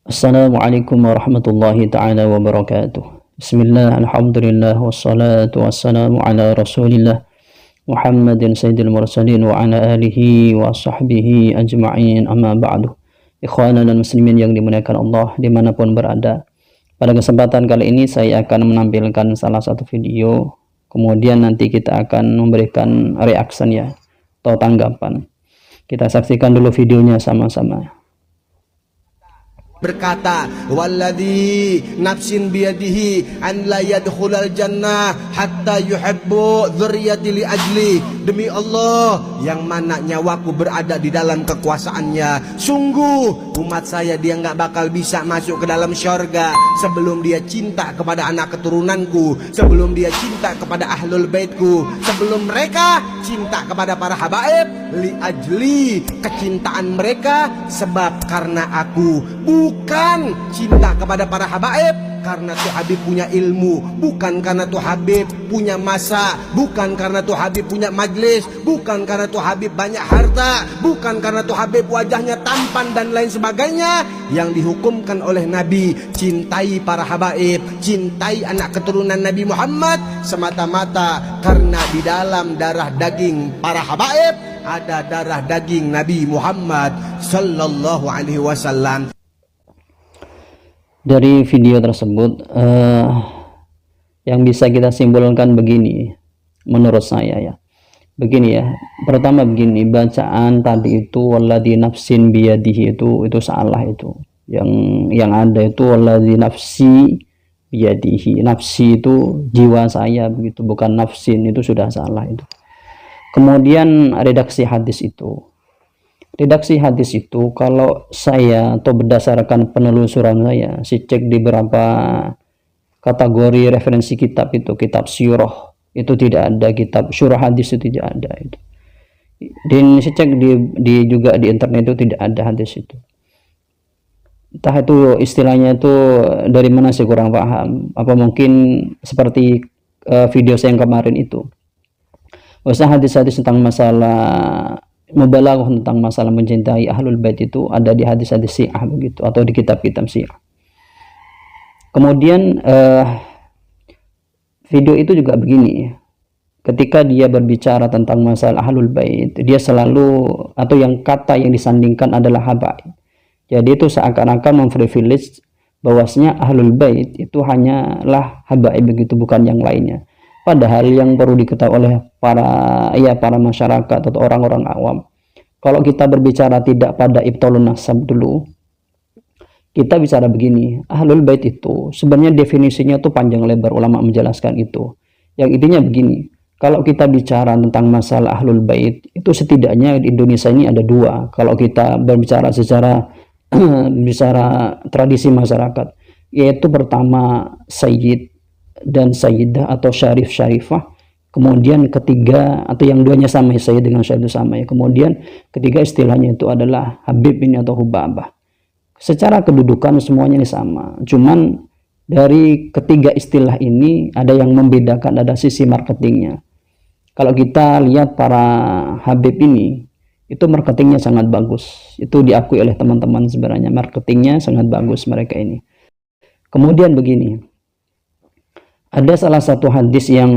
Assalamualaikum warahmatullahi ta'ala wabarakatuh. Bismillah, alhamdulillah, wassalatu wassalamu ala rasulillah Muhammadin sayyidil mursalin wa ala alihi wa sahbihi ajma'in, amma ba'du. Ikhwana dan muslimin yang dimuliakan Allah dimanapun berada, pada kesempatan kali ini saya akan menampilkan salah satu video, kemudian nanti kita akan memberikan reaction ya, atau tanggapan. Kita saksikan dulu videonya sama-sama. Berkata, walladzi nafsin biyadihi an la yadkhulal jannah hatta yuhibbu dzurriyyati li ajli. Demi Allah yang mana nyawaku berada di dalam kekuasaannya, sungguh umat saya dia nggak bakal bisa masuk ke dalam syurga sebelum dia cinta kepada anak keturunanku, sebelum dia cinta kepada ahlul baitku, sebelum mereka cinta kepada para habaib li ajli, kecintaan mereka sebab karena aku. Bukan cinta kepada para habaib karena tuh Habib punya ilmu, bukan karena tuh Habib punya masa, bukan karena tuh Habib punya majlis, bukan karena tuh Habib banyak harta, bukan karena tuh Habib wajahnya tampan dan lain sebagainya. Yang dihukumkan oleh Nabi, cintai para habaib, cintai anak keturunan Nabi Muhammad semata-mata karena di dalam darah daging para habaib ada darah daging Nabi Muhammad sallallahu alaihi wasallam. Dari video tersebut yang bisa kita simpulkan begini, menurut saya ya, begini ya. Pertama begini, bacaan tadi itu walladzi nafsin biyadihi itu salah. Itu yang ada itu walladzi nafsi biyadihi, nafsi itu jiwa saya begitu, bukan nafsin, itu sudah salah itu. Kemudian redaksi hadis itu kalau saya atau berdasarkan penelusuran saya cek di beberapa kategori referensi kitab itu, kitab syurah itu tidak ada, kitab syurah hadis itu tidak ada itu. Dan saya cek juga di internet itu tidak ada hadis itu. Entah itu istilahnya itu dari mana saya kurang paham. Apa mungkin seperti video saya yang kemarin itu. Maksudnya hadis-hadis tentang masalah mubalaghah, tentang masalah mencintai ahlul bait itu ada di hadis-hadis Syiah begitu, atau di kitab-kitab Syiah. Kemudian video itu juga begini, ketika dia berbicara tentang masalah ahlul bait, dia selalu, atau yang kata yang disandingkan adalah habaib. Jadi itu seakan-akan memprivilege bahwasanya ahlul bait itu hanyalah habaib begitu, bukan yang lainnya. Padahal yang perlu diketahui oleh para masyarakat atau orang-orang awam, kalau kita berbicara tidak pada ibtalun nasab dulu, kita bicara begini, ahlul bait itu sebenarnya definisinya tuh panjang lebar, ulama menjelaskan itu. Yang intinya begini, kalau kita bicara tentang masalah ahlul bait itu setidaknya di Indonesia ini ada dua. Kalau kita berbicara secara bicara tradisi masyarakat, yaitu pertama sayyid dan sayyidah atau syarif syarifah, kemudian ketiga, atau yang duanya sama, sayyid dengan syarif itu sama ya, kemudian ketiga istilahnya itu adalah habib ini atau hubabah. Secara kedudukan semuanya ini sama, cuman dari ketiga istilah ini ada yang membedakan, ada sisi marketingnya. Kalau kita lihat para habib ini, itu marketingnya sangat bagus, itu diakui oleh teman-teman sebenarnya, marketingnya sangat bagus mereka ini. Kemudian begini, ada salah satu hadis yang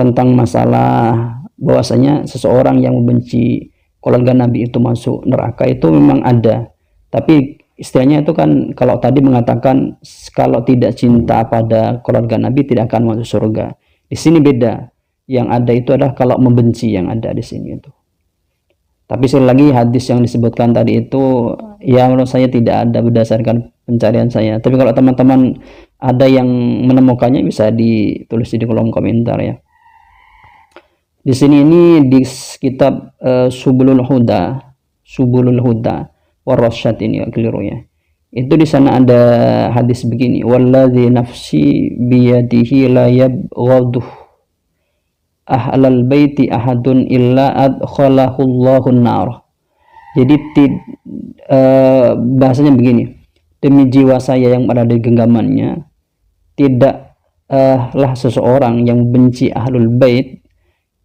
tentang masalah bahwasanya seseorang yang membenci keluarga Nabi itu masuk neraka, itu memang ada. Tapi istilahnya itu kan, kalau tadi mengatakan kalau tidak cinta pada keluarga Nabi tidak akan masuk surga. Di sini beda. Yang ada itu adalah kalau membenci, yang ada di sini itu. Tapi sekali lagi hadis yang disebutkan tadi itu ya menurut saya tidak ada berdasarkan pencarian saya. Tapi kalau teman-teman ada yang menemukannya bisa ditulis di kolom komentar ya. Di sini ini di kitab Subulul Huda Warasyad ini keliru ya. Itu di sana ada hadis begini, walladzi nafsi biyadihi la yabghaduh ahlal baiti ahadun illa adkhalahu Allahun nar. Jadi bahasanya begini, demi jiwa saya yang ada di genggamannya, tidaklah seseorang yang benci ahlul bait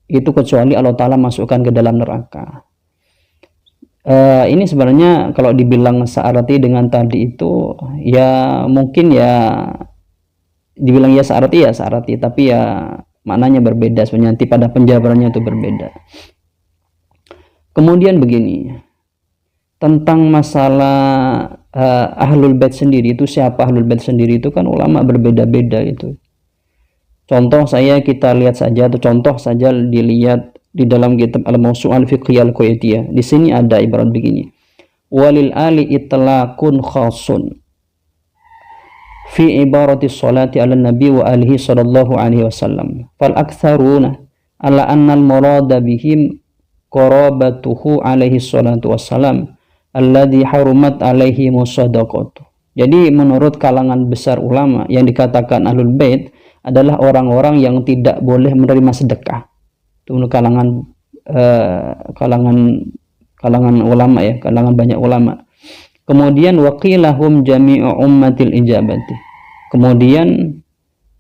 itu kecuali Allah Ta'ala masukkan ke dalam neraka. Ini sebenarnya kalau dibilang searti dengan tadi itu ya mungkin ya dibilang ya searti, tapi ya maknanya berbeda sebenarnya, nanti pada penjabarannya itu berbeda. Kemudian begini, tentang masalah ahlul bait sendiri itu, siapa ahlul bait sendiri itu kan ulama berbeda-beda itu. Kita lihat saja, atau contoh saja dilihat di dalam kitab Al-Mawsu'ah Al-Fiqhiyah Al-Kuwaitiyah. Di sini ada ibarat begini. Walil ali itlaqun khasun fi ibarati sholati ala nabi wa alihi sallallahu alaihi wasallam. Fal aktsaruna ala anna al-murada bihim qarabatuhu alaihi salatu wassalam alladhi harumat alaihi musadaqatu. Jadi menurut kalangan besar ulama yang dikatakan ahlul bait adalah orang-orang yang tidak boleh menerima sedekah. Itu menurut kalangan ulama ya, kalangan banyak ulama. Kemudian waqilahum jami'u ummatil ijabati. Kemudian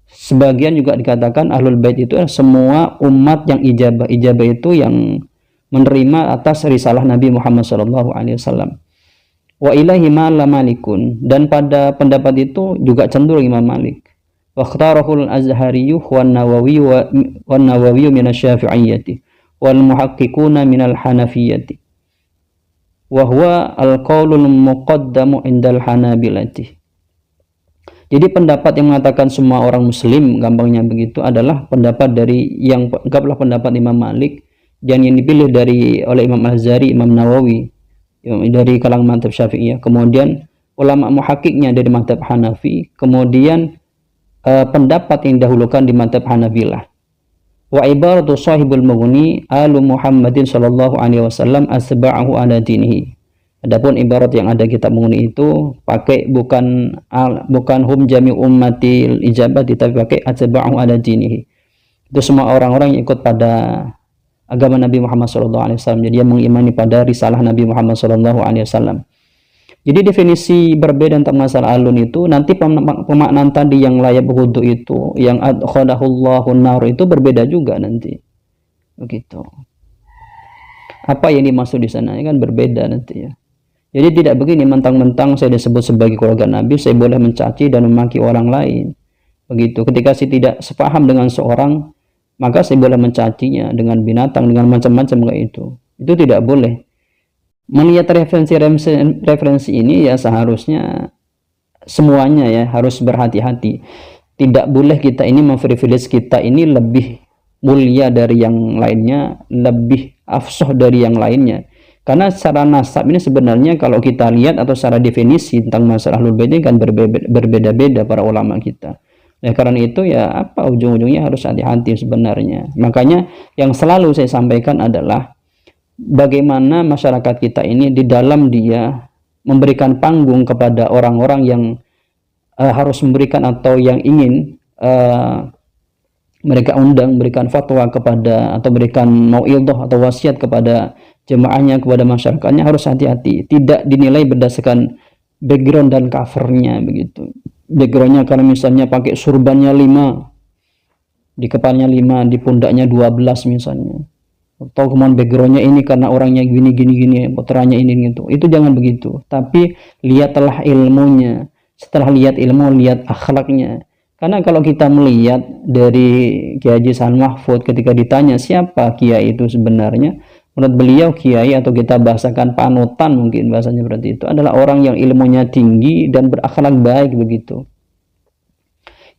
sebagian juga dikatakan ahlul bait itu adalah semua umat yang ijabah. Ijabah itu yang menerima atas risalah Nabi Muhammad SAW. Wa ilahi ma'ala malikun, dan pada pendapat itu juga cenderung Imam Malik. Wa ikhtarahul azhariyyu wan nawawi min asy-syafi'iyyati wal muhaqqiquna min al-hanafiyyati wa huwa al-qaulul muqaddamu indal hanabilati. Jadi pendapat yang mengatakan semua orang muslim, gampangnya begitu, adalah pendapat dari yang anggaplah pendapat Imam Malik, dan yang dipilih oleh Imam Al-Azhari, Imam Nawawi dari kalangan mazhab Syafi'iyah, kemudian ulama muhaqqiqnya dari mazhab Hanafi, kemudian pendapat yang dahulukan di mazhab Hanabilah. Wa ibaratu sahibul mughni alu Muhammadin sallallahu alaihi wasallam asba'ahu ala dinihi. Adapun ibarat yang ada kitab Mughni itu pakai bukan hum jami ummatil ijabah, tapi pakai asba'ahu ala dinihi. Itu semua orang-orang yang ikut pada agama Nabi Muhammad sallallahu alaihi wasallam. Jadi dia mengimani pada risalah Nabi Muhammad sallallahu alaihi wasallam. Jadi definisi berbeda tentang masalah alun itu, nanti pemaknaan tadi yang layak wudu itu, yang adkhadahullahu nar itu berbeda juga nanti. Begitu. Apa yang dimaksud di sana kan berbeda nanti ya. Jadi tidak begini mentang-mentang saya disebut sebagai keluarga Nabi, saya boleh mencaci dan memaki orang lain. Begitu. Ketika saya tidak sepaham dengan seorang, maka saya boleh mencacinya dengan binatang, dengan macam-macam kayak itu. Itu tidak boleh. Melihat referensi ini ya seharusnya semuanya ya harus berhati-hati. Tidak boleh kita ini memprivilege kita ini lebih mulia dari yang lainnya, lebih afsah dari yang lainnya. Karena secara nasab ini sebenarnya kalau kita lihat atau secara definisi tentang masalah ahlul bait ini kan berbeda-beda para ulama kita. Nah, karena itu ya apa ujung-ujungnya harus hati-hati sebenarnya. Makanya yang selalu saya sampaikan adalah bagaimana masyarakat kita ini di dalam dia memberikan panggung kepada orang-orang yang harus memberikan atau yang ingin mereka undang, berikan fatwa kepada atau berikan mau'idhah atau wasiat kepada jemaahnya, kepada masyarakatnya, harus hati-hati. Tidak dinilai berdasarkan background dan covernya begitu. Backgroundnya karena misalnya pakai surbannya 5, di kepalanya 5, di pundaknya 12 misalnya. Atau kemudian backgroundnya ini karena orangnya gini, putranya ini gitu. Itu jangan begitu. Tapi lihatlah ilmunya. Setelah lihat ilmu, lihat akhlaknya. Karena kalau kita melihat dari Kiai Haji Hasan Mahfud ketika ditanya siapa kiai itu sebenarnya, menurut beliau kiai atau kita bahasakan panutan mungkin bahasanya seperti itu adalah orang yang ilmunya tinggi dan berakhlak baik begitu.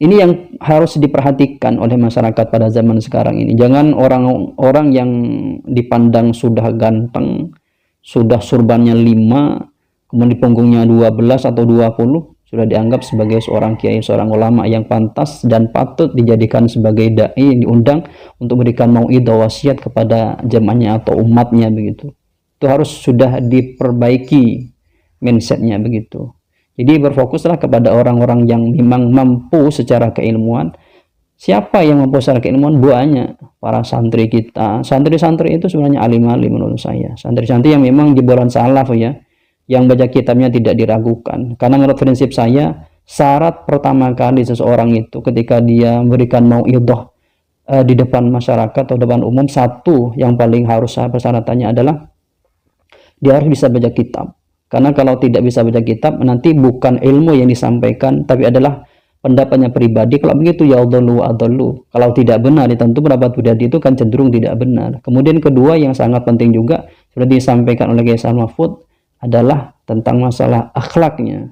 Ini yang harus diperhatikan oleh masyarakat pada zaman sekarang ini. Jangan orang-orang yang dipandang sudah ganteng, sudah surbannya 5, kemudian di punggungnya 12 atau 20, sudah dianggap sebagai seorang kiai, seorang ulama yang pantas dan patut dijadikan sebagai dai yang diundang untuk memberikan mau'idhah wasiat kepada jemaahnya atau umatnya begitu. Itu harus sudah diperbaiki mindsetnya begitu. Jadi berfokuslah kepada orang-orang yang memang mampu secara keilmuan. Siapa yang mampu secara keilmuan? Banyak para santri kita. Santri-santri itu sebenarnya alim-alim menurut saya. Santri-santri yang memang jebolan salaf ya, yang baca kitabnya tidak diragukan. Karena menurut prinsip saya, syarat pertama kali seseorang itu ketika dia memberikan mau'idhah di depan masyarakat atau depan umum, satu yang paling harus persyaratannya adalah dia harus bisa baca kitab. Karena kalau tidak bisa baca kitab, nanti bukan ilmu yang disampaikan, tapi adalah pendapatnya pribadi. Kalau begitu ya adallu wa adallu. Kalau tidak benar, tentu pendapat pribadi itu kan cenderung tidak benar. Kemudian kedua yang sangat penting juga, seperti disampaikan oleh Kiai Said Mahfud, adalah tentang masalah akhlaknya.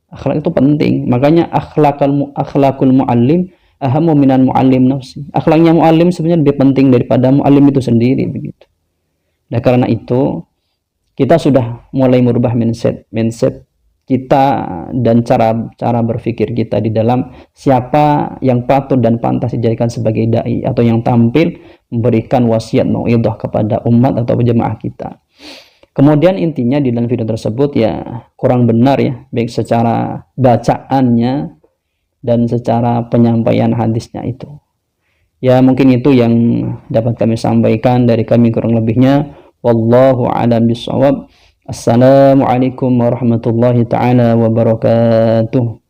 Akhlak itu penting. Makanya akhlakul muallim ahammu minan muallim nafsi. Akhlaknya muallim sebenarnya lebih penting daripada muallim itu sendiri, begitu. Nah, karena itu kita sudah mulai merubah mindset kita dan cara berpikir kita di dalam siapa yang patut dan pantas dijadikan sebagai dai atau yang tampil memberikan wasiat mauidhah kepada umat atau jemaah kita. Kemudian intinya di dalam video tersebut ya kurang benar ya, baik secara bacaannya dan secara penyampaian hadisnya itu. Ya mungkin itu yang dapat kami sampaikan dari kami, kurang lebihnya wallahu a'lam bishawab. Assalamualaikum warahmatullahi taala wabarakatuh.